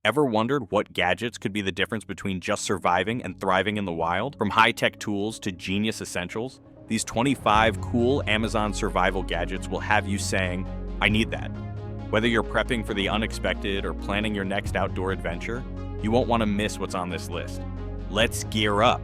Ever wondered what gadgets could be the difference between just surviving and thriving in the wild? From high-tech tools to genius essentials, these 25 cool Amazon survival gadgets will have you saying, "I need that." Whether you're prepping for the unexpected or planning your next outdoor adventure, you won't want to miss what's on this list. Let's gear up.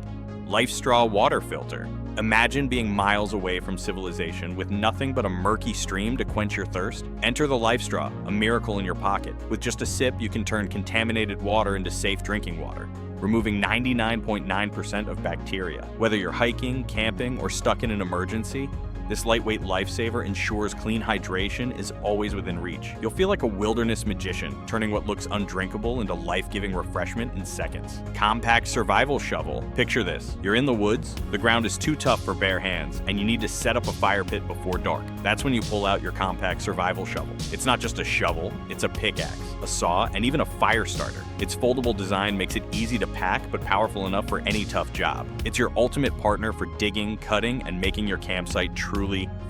LifeStraw water filter. Imagine being miles away from civilization with nothing but a murky stream to quench your thirst. Enter the LifeStraw, a miracle in your pocket. With just a sip, you can turn contaminated water into safe drinking water, removing 99.9% of bacteria. Whether you're hiking, camping, or stuck in an emergency, this lightweight lifesaver ensures clean hydration is always within reach. You'll feel like a wilderness magician, turning what looks undrinkable into life-giving refreshment in seconds. Compact survival shovel. Picture this. You're in the woods, the ground is too tough for bare hands, and you need to set up a fire pit before dark. That's when you pull out your compact survival shovel. It's not just a shovel, it's a pickaxe, a saw, and even a fire starter. Its foldable design makes it easy to pack, but powerful enough for any tough job. It's your ultimate partner for digging, cutting, and making your campsite truly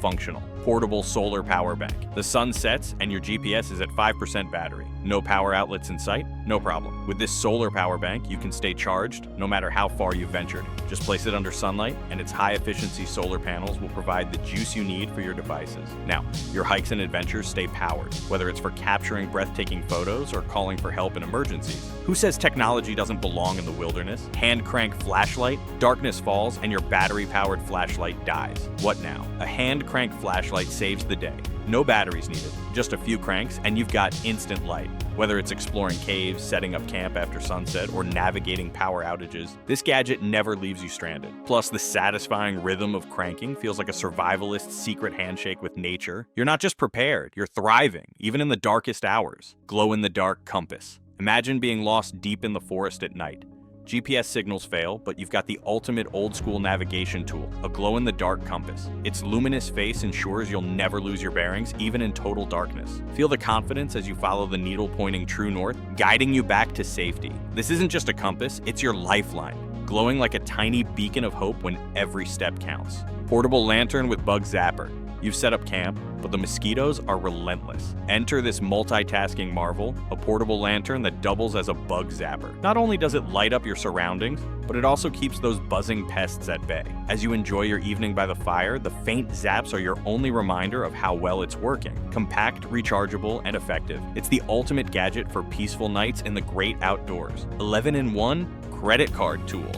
functional. Portable solar power bank. The sun sets and your GPS is at 5% battery. No power outlets in sight? No problem. With this solar power bank, you can stay charged no matter how far you've ventured. Just place it under sunlight and its high-efficiency solar panels will provide the juice you need for your devices. Now, your hikes and adventures stay powered, whether it's for capturing breathtaking photos or calling for help in emergencies. Who says technology doesn't belong in the wilderness? Hand crank flashlight, darkness falls, and your battery-powered flashlight dies. What now? A hand crank flashlight saves the day. No batteries needed, just a few cranks, and you've got instant light. Whether it's exploring caves, setting up camp after sunset, or navigating power outages, this gadget never leaves you stranded. Plus, the satisfying rhythm of cranking feels like a survivalist's secret handshake with nature. You're not just prepared, you're thriving, even in the darkest hours. Glow-in-the-dark compass. Imagine being lost deep in the forest at night. GPS signals fail, but you've got the ultimate old-school navigation tool, a glow-in-the-dark compass. Its luminous face ensures you'll never lose your bearings, even in total darkness. Feel the confidence as you follow the needle pointing true north, guiding you back to safety. This isn't just a compass, it's your lifeline, glowing like a tiny beacon of hope when every step counts. Portable lantern with bug zapper. You've set up camp, but the mosquitoes are relentless. Enter this multitasking marvel, a portable lantern that doubles as a bug zapper. Not only does it light up your surroundings, but it also keeps those buzzing pests at bay. As you enjoy your evening by the fire, the faint zaps are your only reminder of how well it's working. Compact, rechargeable, and effective. It's the ultimate gadget for peaceful nights in the great outdoors. 11-in-1 credit card tool.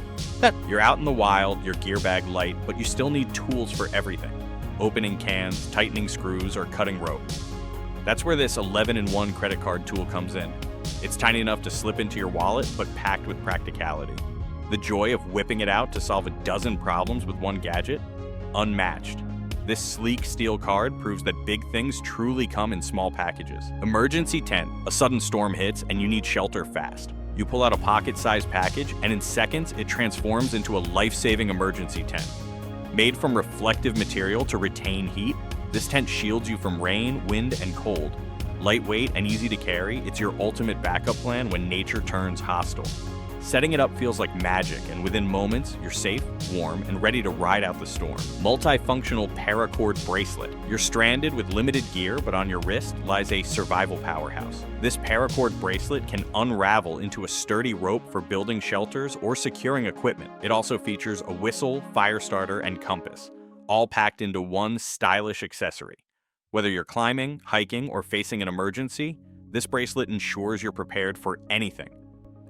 You're out in the wild, your gear bag light, but you still need tools for everything. Opening cans, tightening screws, or cutting rope. That's where this 11-in-1 credit card tool comes in. It's tiny enough to slip into your wallet, but packed with practicality. The joy of whipping it out to solve a dozen problems with one gadget? Unmatched. This sleek steel card proves that big things truly come in small packages. Emergency tent. A sudden storm hits and you need shelter fast. You pull out a pocket-sized package, and in seconds, it transforms into a life-saving emergency tent. Made from reflective material to retain heat, this tent shields you from rain, wind, and cold. Lightweight and easy to carry, it's your ultimate backup plan when nature turns hostile. Setting it up feels like magic, and within moments, you're safe, warm, and ready to ride out the storm. Multifunctional paracord bracelet. You're stranded with limited gear, but on your wrist lies a survival powerhouse. This paracord bracelet can unravel into a sturdy rope for building shelters or securing equipment. It also features a whistle, fire starter, and compass, all packed into one stylish accessory. Whether you're climbing, hiking, or facing an emergency, this bracelet ensures you're prepared for anything.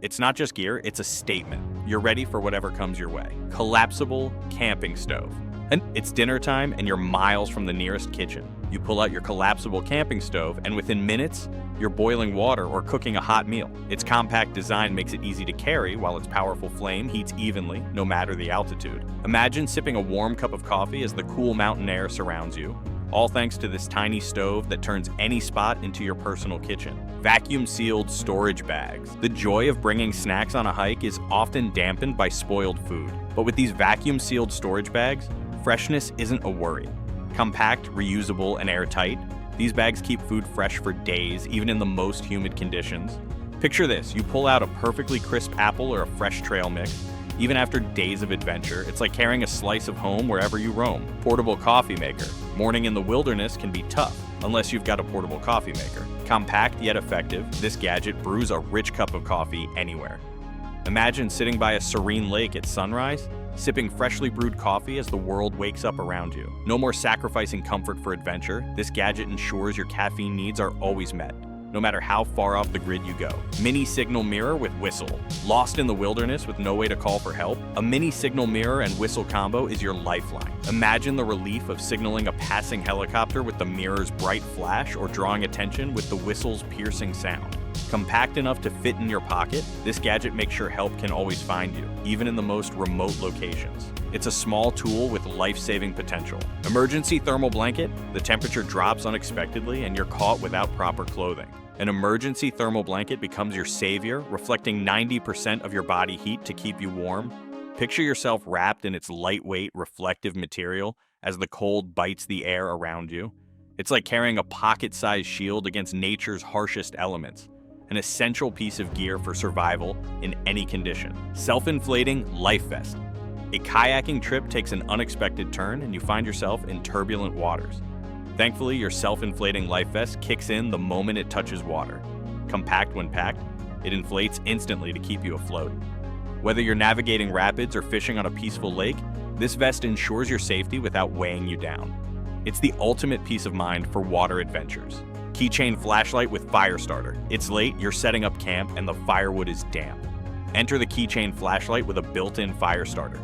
It's not just gear, it's a statement. You're ready for whatever comes your way. Collapsible camping stove. And it's dinner time and you're miles from the nearest kitchen. You pull out your collapsible camping stove and within minutes, you're boiling water or cooking a hot meal. Its compact design makes it easy to carry while its powerful flame heats evenly, no matter the altitude. Imagine sipping a warm cup of coffee as the cool mountain air surrounds you. All thanks to this tiny stove that turns any spot into your personal kitchen. Vacuum-sealed storage bags. The joy of bringing snacks on a hike is often dampened by spoiled food. But with these vacuum-sealed storage bags, freshness isn't a worry. Compact, reusable, and airtight, these bags keep food fresh for days, even in the most humid conditions. Picture this, you pull out a perfectly crisp apple or a fresh trail mix. Even after days of adventure, it's like carrying a slice of home wherever you roam. Portable coffee maker. Morning in the wilderness can be tough, unless you've got a portable coffee maker. Compact yet effective, this gadget brews a rich cup of coffee anywhere. Imagine sitting by a serene lake at sunrise, sipping freshly brewed coffee as the world wakes up around you. No more sacrificing comfort for adventure, this gadget ensures your caffeine needs are always met, no matter how far off the grid you go. Mini signal mirror with whistle. Lost in the wilderness with no way to call for help? A mini signal mirror and whistle combo is your lifeline. Imagine the relief of signaling a passing helicopter with the mirror's bright flash or drawing attention with the whistle's piercing sound. Compact enough to fit in your pocket, this gadget makes sure help can always find you, even in the most remote locations. It's a small tool with life-saving potential. Emergency thermal blanket, the temperature drops unexpectedly and you're caught without proper clothing. An emergency thermal blanket becomes your savior, reflecting 90% of your body heat to keep you warm. Picture yourself wrapped in its lightweight, reflective material as the cold bites the air around you. It's like carrying a pocket-sized shield against nature's harshest elements. An essential piece of gear for survival in any condition. Self-inflating life vest. A kayaking trip takes an unexpected turn and you find yourself in turbulent waters. Thankfully, your self-inflating life vest kicks in the moment it touches water. Compact when packed, it inflates instantly to keep you afloat. Whether you're navigating rapids or fishing on a peaceful lake, this vest ensures your safety without weighing you down. It's the ultimate peace of mind for water adventures. Keychain flashlight with fire starter. It's late, you're setting up camp, and the firewood is damp. Enter the keychain flashlight with a built-in fire starter.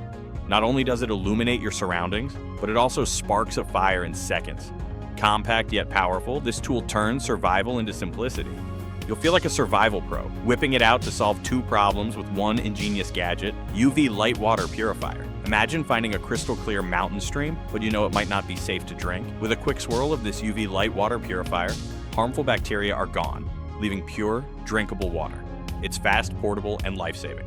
Not only does it illuminate your surroundings, but it also sparks a fire in seconds. Compact yet powerful, this tool turns survival into simplicity. You'll feel like a survival pro, whipping it out to solve two problems with one ingenious gadget: UV light water purifier. Imagine finding a crystal clear mountain stream, but you know it might not be safe to drink. With a quick swirl of this UV light water purifier, harmful bacteria are gone, leaving pure, drinkable water. It's fast, portable, and life-saving.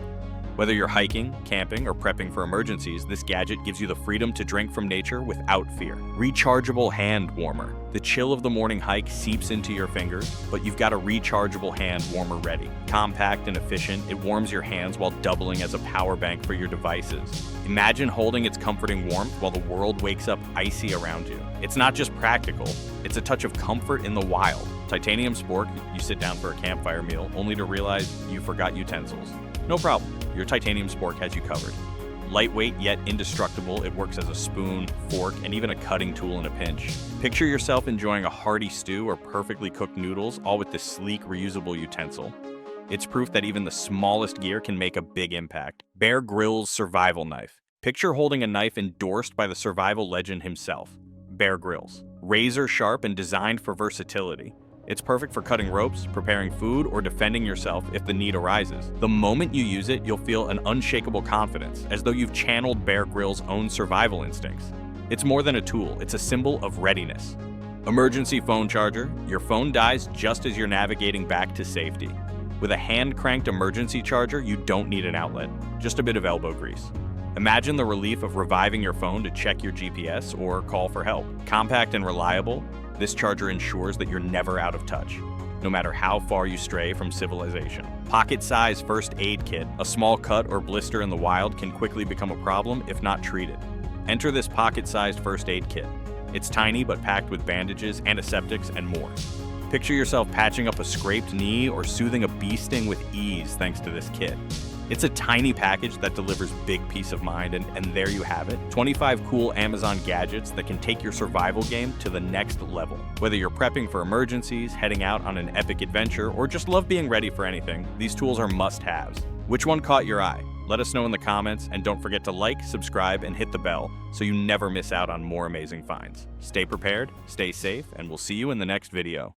Whether you're hiking, camping, or prepping for emergencies, this gadget gives you the freedom to drink from nature without fear. Rechargeable hand warmer. The chill of the morning hike seeps into your fingers, but you've got a rechargeable hand warmer ready. Compact and efficient, it warms your hands while doubling as a power bank for your devices. Imagine holding its comforting warmth while the world wakes up icy around you. It's not just practical, it's a touch of comfort in the wild. Titanium spork, you sit down for a campfire meal only to realize you forgot utensils. No problem, your titanium spork has you covered. Lightweight yet indestructible, it works as a spoon, fork, and even a cutting tool in a pinch. Picture yourself enjoying a hearty stew or perfectly cooked noodles, all with this sleek, reusable utensil. It's proof that even the smallest gear can make a big impact. Bear Grylls survival knife. Picture holding a knife endorsed by the survival legend himself, Bear Grylls. Razor sharp and designed for versatility. It's perfect for cutting ropes, preparing food, or defending yourself if the need arises. The moment you use it, you'll feel an unshakable confidence, as though you've channeled Bear Grylls' own survival instincts. It's more than a tool, it's a symbol of readiness. Emergency phone charger. Your phone dies just as you're navigating back to safety. With a hand-cranked emergency charger, you don't need an outlet, just a bit of elbow grease. Imagine the relief of reviving your phone to check your GPS or call for help. Compact and reliable, this charger ensures that you're never out of touch, no matter how far you stray from civilization. Pocket-sized first aid kit. A small cut or blister in the wild can quickly become a problem if not treated. Enter this pocket-sized first aid kit. It's tiny but packed with bandages, antiseptics, and more. Picture yourself patching up a scraped knee or soothing a bee sting with ease thanks to this kit. It's a tiny package that delivers big peace of mind, and there you have it. 25 cool Amazon gadgets that can take your survival game to the next level. Whether you're prepping for emergencies, heading out on an epic adventure, or just love being ready for anything, these tools are must-haves. Which one caught your eye? Let us know in the comments, and don't forget to like, subscribe, and hit the bell so you never miss out on more amazing finds. Stay prepared, stay safe, and we'll see you in the next video.